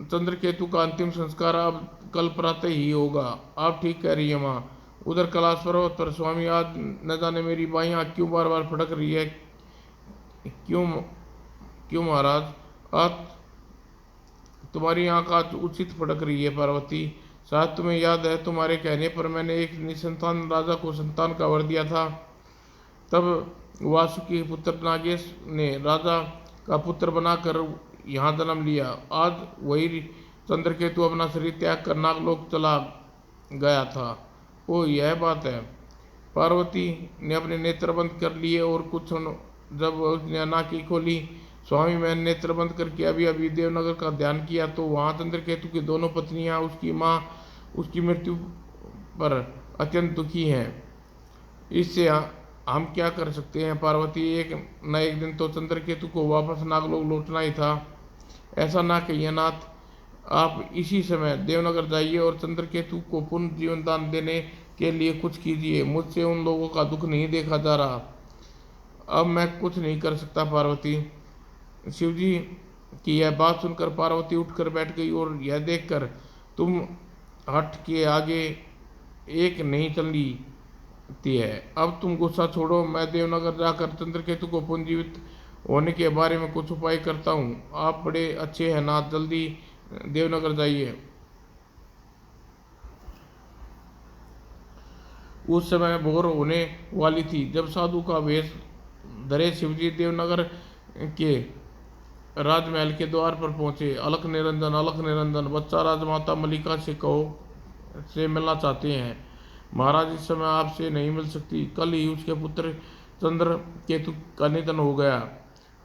चंद्रकेतु का अंतिम संस्कार अब कल प्रातः ही होगा। आप ठीक कह रही है माँ। उधर कैलाश पर्वत पर स्वामी, आज न जाने मेरी बाईं आँख क्यों बार बार फटक रही है। क्यों क्यों महाराज? आज तुम्हारी आँख आज उचित फटक रही है पार्वती। शायद तुम्हें याद है, तुम्हारे कहने पर मैंने एक निसंतान राजा को संतान का वर दिया था। तब वासुकी पुत्र नागेश ने राजा का पुत्र बनाकर यहाँ जन्म लिया। आज वही चंद्रकेतु अपना शरीर त्याग कर नागलोक चला गया था। ओ यह बात है। पार्वती ने अपने नेत्र बंद कर लिए और कुछ जब उसने नाकी खोली, स्वामी, मैंने नेत्र बंद करके अभी अभी देवनगर का ध्यान किया तो वहाँ चंद्रकेतु की दोनों पत्नियाँ, उसकी माँ उसकी मृत्यु पर अत्यंत दुखी हैं। इससे हम क्या कर सकते हैं पार्वती? एक न एक दिन तो चंद्रकेतु को वापस नागलोक लौटना ही था। ऐसा ना कहिए नाथ, आप इसी समय देवनगर जाइए और चंद्रकेतु को पुनः जीवन दान देने के लिए कुछ कीजिए। मुझसे उन लोगों का दुख नहीं देखा जा रहा। अब मैं कुछ नहीं कर सकता पार्वती। शिवजी की यह बात सुनकर पार्वती उठकर बैठ गई और यह देखकर, तुम हट के आगे एक नहीं चलती है। अब तुम गुस्सा छोड़ो, मैं देवनगर जाकर चंद्रकेतु को पुनर्जीवित होने के बारे में कुछ उपाय करता हूँ। आप बड़े अच्छे हैं नाथ, जल्दी देवनगर जाइए। उस समय भोर होने वाली थी जब साधु का वेश धरे शिवजी देवनगर के राजमहल के द्वार पर पहुंचे। अलख निरंजन, अलख निरंजन, बच्चा राजमाता मलिका से कहो से मिलना चाहते हैं। महाराज, इस समय आपसे नहीं मिल सकती। कल ही उसके पुत्र चंद्रकेतु का निधन हो गया।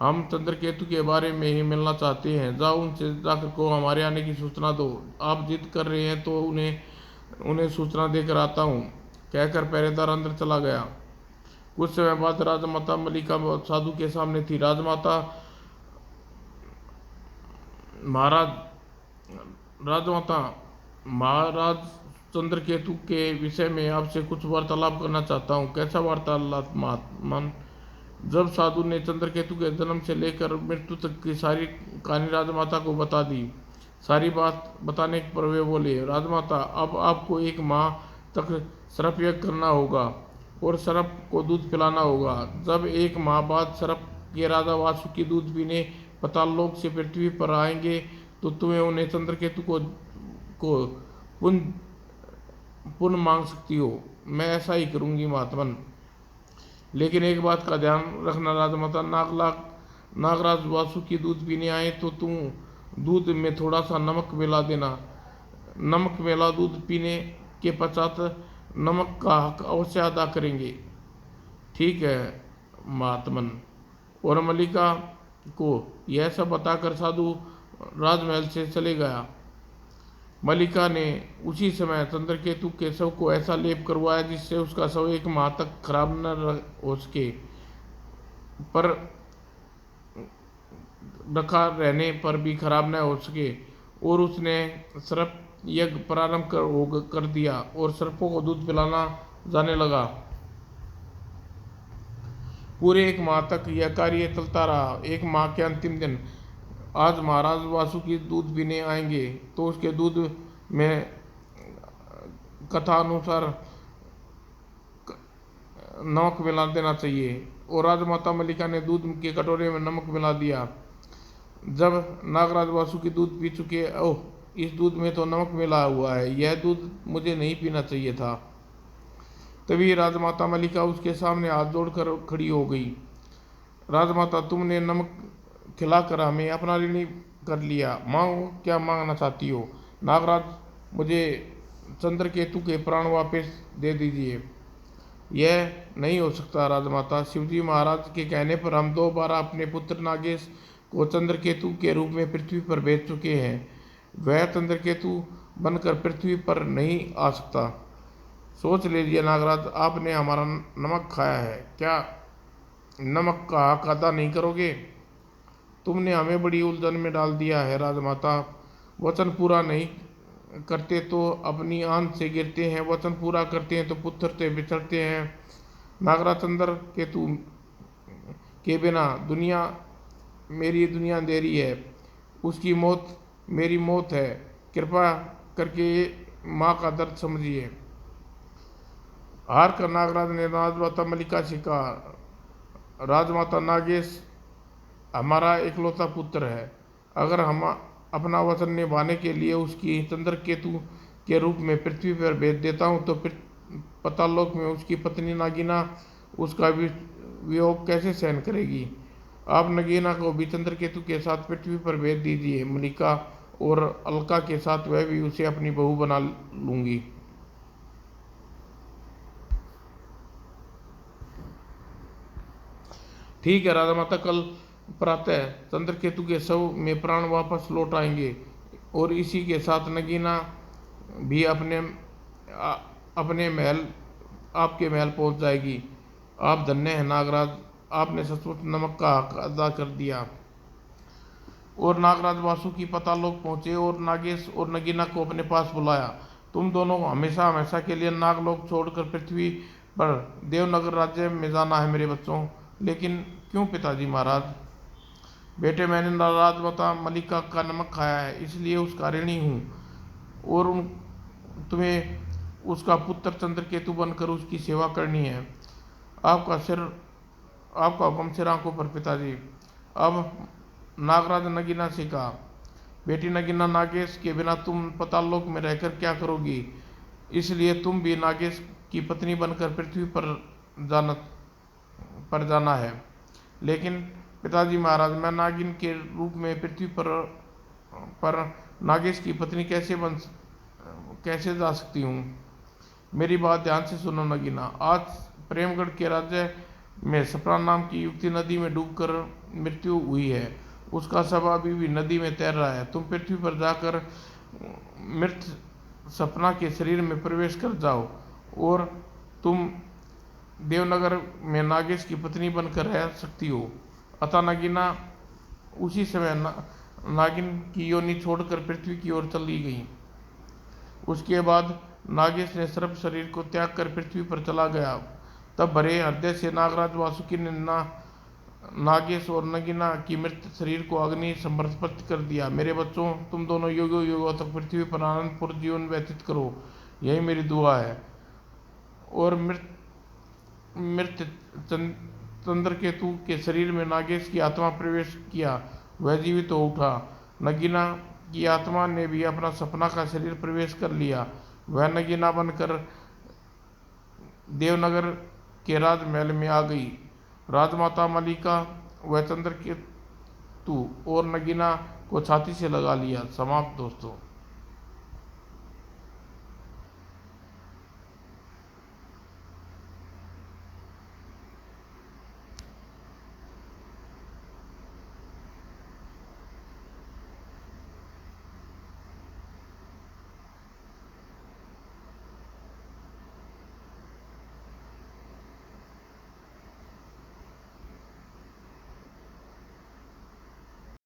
हम चंद्रकेतु के बारे में ही मिलना चाहते हैं। जाओ उनसे जाकर को हमारे आने की सूचना दो। आप जिद कर रहे हैं तो उन्हें सूचना देकर आता हूँ, कहकर पहरेदार अंदर चला गया। कुछ समय बाद राजमाता मलिका साधु के सामने थी। राजमाता, महाराज, राजमाता, महाराज चंद्रकेतु के विषय में आपसे कुछ वार्तालाप करना चाहता हूँ। कैसा वार्तालाप महात्मन? जब साधु ने चंद्रकेतु के जन्म से लेकर मृत्यु तक की सारी कहानी राजमाता को बता दी। सारी बात बताने पर वे बोले, राजमाता, अब आपको एक माह तक सर्प यज्ञ करना होगा और सर्प को दूध पिलाना होगा। जब एक माह बाद सर्प के राजा वासुकी दूध पीने पाताल लोक से पृथ्वी पर आएंगे तो तुम्हें उन्हें चंद्रकेतु को पुण्य मांग सकती हो। मैं ऐसा ही करूंगी महात्मन। लेकिन एक बात का ध्यान रखना राजमाता, नागराज वासुकी दूध पीने आए तो तुम दूध में थोड़ा सा नमक मिला देना। नमक मिला दूध पीने के पश्चात नमक का हक अवश्य अदा करेंगे। ठीक है महात्मन। और मलिका को यह सब बताकर साधु राजमहल से चले गया। मलिका ने उसी समय चंद्रकेतु के शव को ऐसा लेप करवाया जिससे उसका शव एक माह तक खराब न हो सके, पर रखा रहने पर भी खराब न हो सके। और उसने सर्प यज्ञ प्रारंभ कर दिया और सर्पों को दूध पिलाना जाने लगा। पूरे एक माह तक यह कार्य चलता रहा। एक माह के अंतिम दिन आज महाराज वासुकी दूध पीने आएंगे तो उसके दूध में कथा अनुसार नमक मिला देना चाहिए। और राजमाता मलिका ने दूध के कटोरे में नमक मिला दिया। जब नागराज वासुकी दूध पी चुके, ओह, इस दूध में तो नमक मिला हुआ है, यह दूध मुझे नहीं पीना चाहिए था। तभी राजमाता मलिका उसके सामने हाथ जोड़कर खड़ी हो गई। राजमाता, तुमने नमक खिलाकर हमें अपना ऋणी कर लिया। मांगो, क्या मांगना चाहती हो? नागराज, मुझे चंद्रकेतु के प्राण वापस दे दीजिए। यह नहीं हो सकता राजमाता। शिवजी महाराज के कहने पर हम 2 बार अपने पुत्र नागेश को चंद्रकेतु के रूप में पृथ्वी पर भेज चुके हैं। वह चंद्रकेतु बनकर पृथ्वी पर नहीं आ सकता। सोच लीजिए नागराज, आपने हमारा नमक खाया है, क्या नमक का हक अदा नहीं करोगे? तुमने हमें बड़ी उलझन में डाल दिया है राजमाता। वचन पूरा नहीं करते तो अपनी आंत से गिरते हैं, वचन पूरा करते हैं तो पुत्र से बिछड़ते हैं। नागराज चंद्र केतु के बिना दुनिया, मेरी दुनिया अंधेरी है, उसकी मौत मेरी मौत है। कृपा करके माँ का दर्द समझिए। हार कर नागराज ने राजमाता मलिका से कहा, राजमाता नागेश हमारा इकलौता पुत्र है। अगर हम अपना वचन निभाने के लिए उसकी चंद्र केतु के रूप में पृथ्वी पर भेज देता हूँ तो पतालोक में उसकी पत्नी नागिना उसका वियोग कैसे सहन करेगी? आप नगीना को भी चंद्रकेतु के साथ पृथ्वी पर भेज दीजिए। मलिका और अलका के साथ वह भी उसे अपनी बहू बना लूंगी। ठीक है राजा माता, कल प्रातः चंद्रकेतु के शव में प्राण वापस लौट आएंगे और इसी के साथ नगीना भी अपने महल, आपके महल पहुंच जाएगी। आप धन्य हैं नागराज, आपने सचमुच नमक का हक अदा कर दिया। और नागराज वासुकी पतालोक पहुंचे और नागेश और नगीना को अपने पास बुलाया। तुम दोनों हमेशा हमेशा के लिए नागलोक छोड़कर पृथ्वी पर देवनगर राज्य में जाना है मेरे बच्चों। लेकिन क्यों पिताजी महाराज? बेटे, मैंने राजमाता मलिका का नमक खाया है, इसलिए उसका ऋणी हूँ और तुम्हें उसका पुत्र चंद्रकेतु बनकर उसकी सेवा करनी है। आपका सिर, आपका हुक्म सिर आंखों पर पिताजी। अब नागराज नगीना से कहा, बेटी नगीना, नागेश के बिना तुम पतालोक में रहकर क्या करोगी? इसलिए तुम भी नागेश की पत्नी बनकर पृथ्वी पर जाना है। लेकिन पिताजी महाराज, मैं नागिन के रूप में पृथ्वी पर नागेश की पत्नी कैसे जा सकती हूँ? मेरी बात ध्यान से सुनो नगीना। आज प्रेमगढ़ के राज्य में सपना नाम की युवती नदी में डूबकर मृत्यु हुई है। उसका शव अभी भी नदी में तैर रहा है। तुम पृथ्वी पर जाकर मृत सपना के शरीर में प्रवेश कर जाओ और तुम देवनगर में नागेश की पत्नी बनकर रह सकती हो। अतः नगीना उसी समय नागिन की योनि छोड़कर पृथ्वी की ओर चली गई। उसके बाद नागेश ने सर्प शरीर को त्याग कर पृथ्वी पर चला गया। तब भरे हृदय से नागराज वासुकी ने नागेश और नगीना की मृत शरीर को अग्नि समर्पित कर दिया। मेरे बच्चों, तुम दोनों युगों युगों तक पृथ्वी पर आनंदपूर्ण जीवन व्यतीत करो, यही मेरी दुआ है। और मृत चंद्रकेतु के शरीर में नागेश की आत्मा प्रवेश किया, वह जीवित हो उठा। नगीना की आत्मा ने भी अपना सपना का शरीर प्रवेश कर लिया। वह नगीना बनकर देवनगर के राजमहल में आ गई। राजमाता मलिका व चंद्रकेतु और नगीना को छाती से लगा लिया। समाप्त दोस्तों।